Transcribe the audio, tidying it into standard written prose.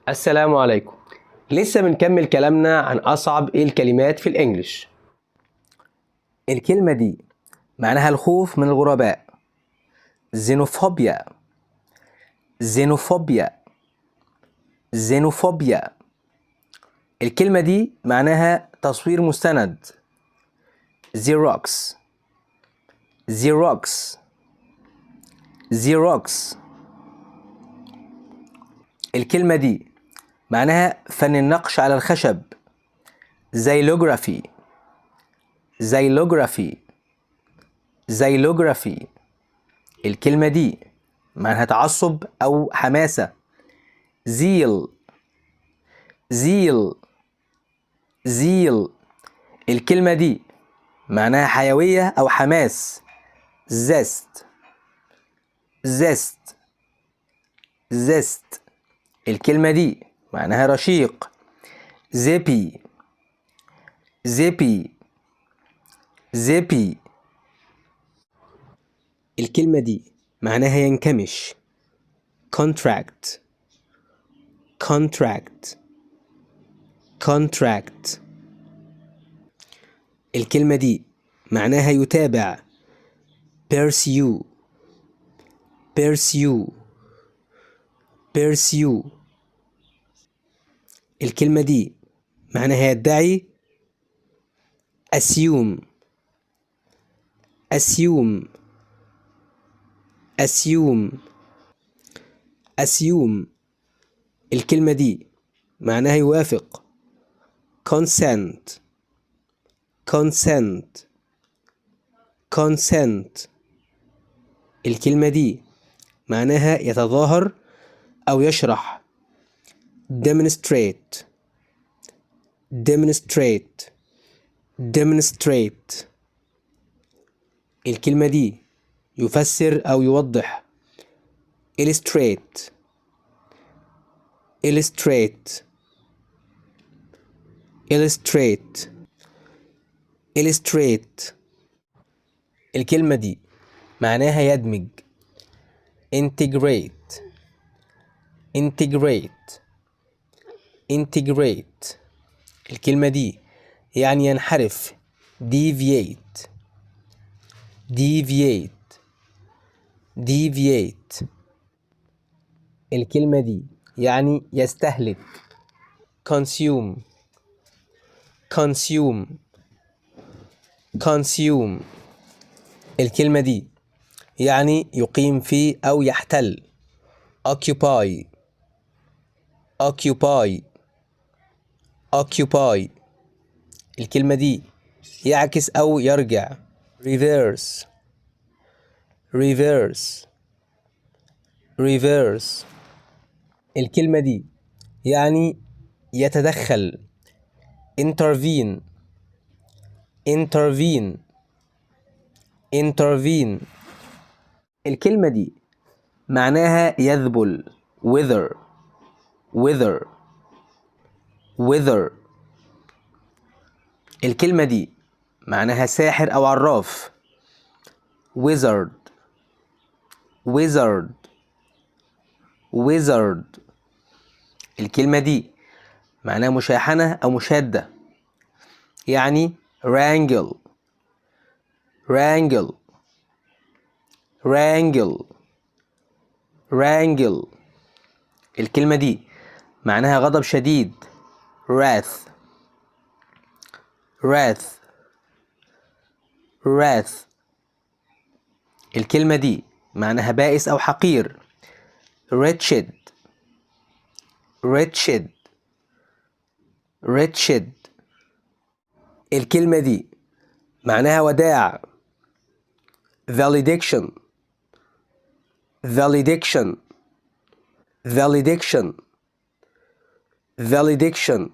السلام عليكم. لسه بنكمل كلامنا عن أصعب الكلمات في الإنجليش. الكلمة دي معناها الخوف من الغرباء. زينوفوبيا. زينوفوبيا. زينوفوبيا. الكلمة دي معناها تصوير مستند. زيروكس. زيروكس. زيروكس. الكلمة دي معناها فن النقش على الخشب. زيلوجرافي. زيلوجرافي. زيلوجرافي. الكلمة دي معناها تعصب أو حماسة. زيل. زيل. زيل. الكلمة دي معناها حيوية أو حماس. زست. زست. زست. الكلمة دي معناها رشيق. زيبي. زيبي. زيبي. الكلمة دي معناها ينكمش. contract. contract. contract. الكلمة دي معناها يتابع. pursue. pursue. pursue. الكلمة دي معناها يدعي. assume. assume. assume. assume. الكلمة دي معناها يوافق. consent. consent. consent. الكلمة دي معناها يتظاهر أو يشرح. demonstrate. demonstrate. demonstrate. الكلمة دي يفسر أو يوضح. illustrate. illustrate. illustrate. illustrate. الكلمة دي معناها يدمج. integrate. integrate. integrate. الكلمة دي يعني ينحرف. deviate. deviate. deviate. الكلمة دي يعني يستهلك. consume. consume. consume. الكلمة دي يعني يقيم في أو يحتل. occupy. occupy. occupy. الكلمة دي يعكس أو يرجع. reverse. reverse. reverse. الكلمة دي يعني يتدخل. intervene. intervene. intervene. الكلمة دي معناها يذبل. wither. wither. wither. الكلمة دي معناها ساحر أو عراف. wizard. wizard. wizard. الكلمة دي معناها مشاحنة أو مشادة. يعني wrangle. wrangle. wrangle. wrangle. الكلمة دي معناها غضب شديد. wrath. wrath. wrath. الكلمة دي معناها بائس أو حقير. wretched. wretched. wretched. الكلمة دي معناها وداع. valediction. valediction. valediction. valediction.